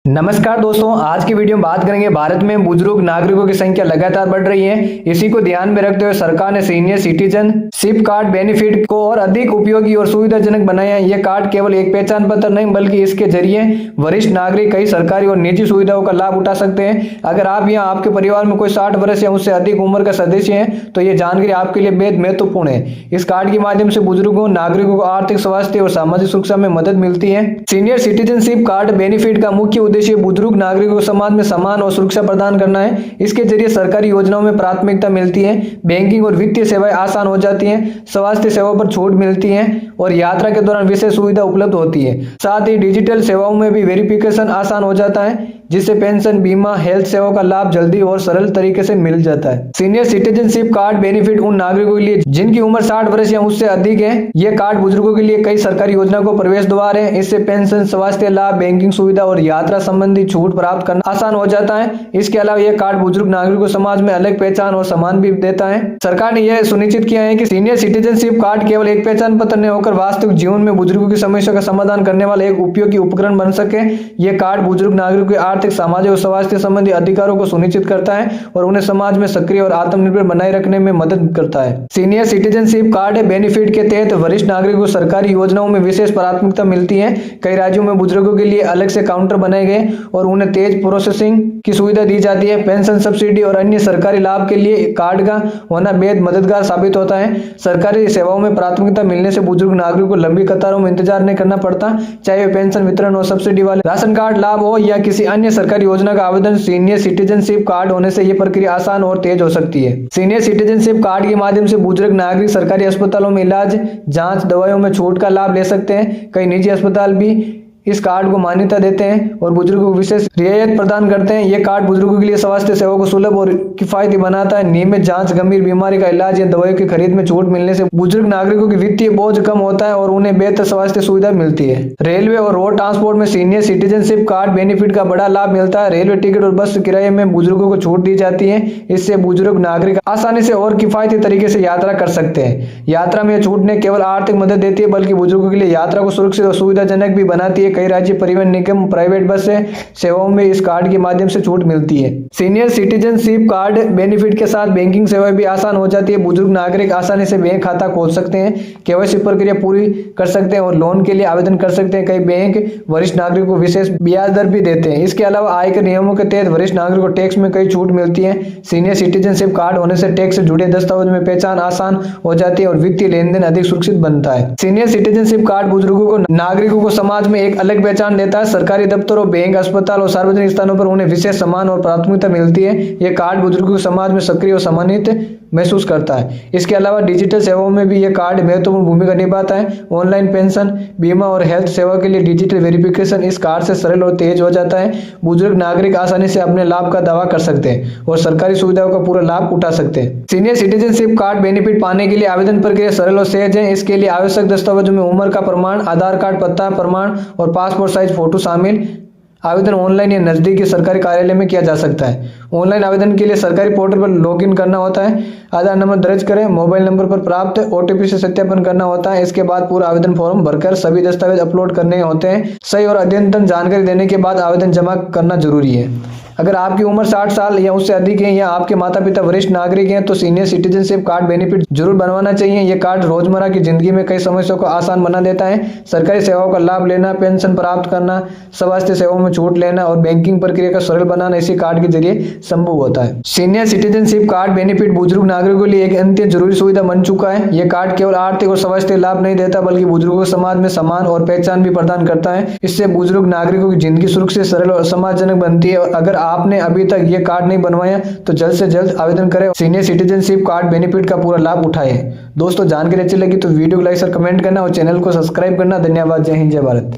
नमस्कार दोस्तों, आज की वीडियो में बात करेंगे भारत में बुजुर्ग नागरिकों की संख्या लगातार बढ़ रही है। इसी को ध्यान में रखते हुए सरकार ने सीनियर सिटीजनशिप कार्ड बेनिफिट को और अधिक उपयोगी और सुविधाजनक बनाया है। यह कार्ड केवल एक पहचान पत्र नहीं बल्कि इसके जरिए वरिष्ठ नागरिक कई सरकारी और निजी सुविधाओं का लाभ उठा सकते हैं। अगर आप या आपके परिवार में कोई 60 वर्ष या उससे अधिक उम्र का सदस्य है तो ये जानकारी आपके लिए बेहद महत्वपूर्ण है। इस कार्ड के माध्यम से बुजुर्गों नागरिकों को आर्थिक, स्वास्थ्य और सामाजिक सुरक्षा में मदद मिलती है। सीनियर सिटीजनशिप कार्ड बेनिफिट का मुख्य उद्देश्य बुजुर्ग नागरिकों को समाज में सम्मान और सुरक्षा प्रदान करना है। इसके जरिए सरकारी योजनाओं में प्राथमिकता मिलती है, बैंकिंग और वित्तीय सेवाएं आसान हो जाती हैं, स्वास्थ्य सेवाओं पर छूट मिलती है और यात्रा के दौरान विशेष सुविधा उपलब्ध होती है। साथ ही डिजिटल सेवाओं में भी वेरिफिकेशन आसान हो जाता है, जिससे पेंशन, बीमा, हेल्थ सेवाओं का लाभ जल्दी और सरल तरीके से मिल जाता है। सीनियर सिटीजनशिप कार्ड बेनिफिट उन नागरिकों के लिए जिनकी उम्र 60 वर्ष या उससे अधिक है। यह कार्ड बुजुर्गों के लिए कई सरकारी योजना को प्रवेश द्वार है। इससे पेंशन, स्वास्थ्य लाभ, बैंकिंग सुविधा और यात्रा संबंधी छूट प्राप्त करना आसान हो जाता है। इसके अलावा यह कार्ड बुजुर्ग नागरिकों को समाज में अलग पहचान और सम्मान भी देता है। सरकार ने यह सुनिश्चित किया है कि सीनियर सिटीजनशिप कार्ड केवल एक पहचान पत्र नहीं होकर वास्तविक जीवन में बुजुर्गों की समस्या का समाधान करने वाला एक उपयोगी उपकरण बन सके। यह कार्ड बुजुर्ग नागरिकों के आर्थिक, सामाजिक और स्वास्थ्य संबंधी अधिकारों को सुनिश्चित करता है और उन्हें समाज में सक्रिय और आत्मनिर्भर बनाए रखने में मदद करता है। सीनियर सिटीजनशिप कार्ड बेनिफिट के तहत वरिष्ठ नागरिकों को सरकारी योजनाओं में विशेष प्राथमिकता मिलती है। कई राज्यों में बुजुर्गों के लिए अलग से काउंटर बनाए गए और उन्हें तेज प्रोसेसिंग की सुविधा दी जाती है। पेंशन, सब्सिडी और अन्य सरकारी लाभ के लिए कार्ड का होना बेहद मददगार साबित होता है। सरकारी सेवाओं में प्राथमिकता मिलने से बुजुर्ग नागरिकों को लंबी कतारों में इंतजार नहीं करना पड़ता। चाहे वे पेंशन वितरण और सब्सिडी वाले राशन कार्ड लाभ हो या किसी अन्य सरकारी योजना का आवेदन, सीनियर सिटीजनशिप कार्ड होने से यह प्रक्रिया आसान और तेज हो सकती है। सीनियर सिटीजनशिप कार्ड के माध्यम से बुजुर्ग नागरिक सरकारी अस्पतालों में इलाज, जांच, दवाइयों में छूट का लाभ ले सकते हैं। कई निजी अस्पताल भी इस कार्ड को मान्यता देते हैं और बुजुर्गों को विशेष रियायत प्रदान करते हैं। यह कार्ड बुजुर्गों के लिए स्वास्थ्य सेवाओं को सुलभ और किफायती बनाता है। नियमित जांच, गंभीर बीमारी का इलाज या दवाइयों की खरीद में छूट मिलने से बुजुर्ग नागरिकों की वित्तीय बोझ कम होता है और उन्हें बेहतर स्वास्थ्य सुविधा मिलती है। रेलवे और रोड ट्रांसपोर्ट में सीनियर सिटीजनशिप कार्ड बेनिफिट का बड़ा लाभ मिलता है। रेलवे टिकट और बस किराए में बुजुर्गों को छूट दी जाती है। इससे बुजुर्ग नागरिक आसानी से और किफायती तरीके से यात्रा कर सकते हैं। यात्रा में छूट ने केवल आर्थिक मदद देती है बल्कि बुजुर्गों के लिए यात्रा को सुरक्षित और सुविधाजनक भी बनाती है। कई राज्य परिवहन निगम, प्राइवेट बस सेवाओं में इस कार्ड के माध्यम से छूट मिलती है। सीनियर सिटीजनशिप कार्ड बेनिफिट के साथ बैंकिंग सेवाएं भी आसान हो जाती है। बुजुर्ग नागरिक आसानी से बैंक खाता खोल सकते हैं, केवाईसी प्रक्रिया पूरी कर सकते हैं और लोन के लिए आवेदन कर सकते हैं। कई बैंक वरिष्ठ नागरिकों को विशेष ब्याज दर भी देते हैं। इसके अलावा आयकर नियमों के तहत वरिष्ठ नागरिकों को टैक्स में कई छूट मिलती है। सीनियर सिटीजनशिप कार्ड होने से टैक्स से जुड़े दस्तावेज में पहचान आसान हो जाती है और वित्तीय लेन देन अधिक सुरक्षित बनता है। सीनियर सिटीजनशिप कार्ड बुजुर्गों को नागरिकों को समाज में एक अलग पहचान देता है। सरकारी दफ्तरों, बैंक, अस्पताल और सार्वजनिक स्थानों पर उन्हें विशेष सम्मान और प्राथमिकता मिलती है। यह कार्ड बुजुर्गों को समाज में सक्रिय और सम्मानित महसूस करता है। इसके अलावा डिजिटल सेवाओं में भी यह कार्ड महत्वपूर्ण भूमिका निभाता है। ऑनलाइन पेंशन, बीमा और हेल्थ सेवा के लिए डिजिटल वेरिफिकेशन इस कार्ड से सरल और तेज हो जाता है। बुजुर्ग नागरिक आसानी से अपने लाभ का दावा कर सकते हैं और सरकारी सुविधाओं का पूरा लाभ उठा सकते हैं। सीनियर सिटीजनशिप कार्ड बेनिफिट पाने के लिए आवेदन प्रक्रिया सरल और सहज है। इसके लिए आवश्यक दस्तावेजों में उम्र का प्रमाण, आधार कार्ड, पता प्रमाण और पासपोर्ट साइज फोटो शामिल। आवेदन ऑनलाइन या नजदीकी सरकारी कार्यालय में किया जा सकता है। ऑनलाइन आवेदन के लिए सरकारी पोर्टल पर लॉगिन करना होता है। आधार नंबर दर्ज करें, मोबाइल नंबर पर प्राप्त ओटीपी से सत्यापन करना होता है। इसके बाद पूरा आवेदन फॉर्म भरकर सभी दस्तावेज अपलोड करने होते हैं। सही और अद्यतन जानकारी देने के बाद आवेदन जमा करना जरूरी है। अगर आपकी उम्र 60 साल या उससे अधिक है या आपके माता पिता वरिष्ठ नागरिक हैं तो सीनियर सिटीजनशिप कार्ड बेनिफिट जरूर बनवाना चाहिए। यह कार्ड रोजमर्रा की जिंदगी में कई समस्याओं को आसान बना देता है। सरकारी सेवाओं का लाभ लेना, पेंशन प्राप्त करना, स्वास्थ्य सेवाओं में छूट लेना और बैंकिंग प्रक्रिया का सरल बनाना इसी कार्ड के जरिए संभव होता है। सीनियर सिटीजनशिप कार्ड बेनिफिट बुजुर्ग नागरिकों के लिए एक अत्यंत जरूरी सुविधा बन चुका है। यह कार्ड केवल आर्थिक और स्वास्थ्य लाभ नहीं देता बल्कि बुजुर्गों को समाज में सम्मान और पहचान भी प्रदान करता है। इससे बुजुर्ग नागरिकों की जिंदगी सुरक्षित, सरल और सम्मानजनक बनती है। और अगर आपने अभी तक ये कार्ड नहीं बनवाया तो जल्द से जल्द आवेदन करें, सीनियर सिटीजनशिप कार्ड बेनिफिट का पूरा लाभ उठाएं। दोस्तों, जानकारी अच्छी लगी तो वीडियो को लाइक और कमेंट करना और चैनल को सब्सक्राइब करना। धन्यवाद। जय हिंद, जय भारत।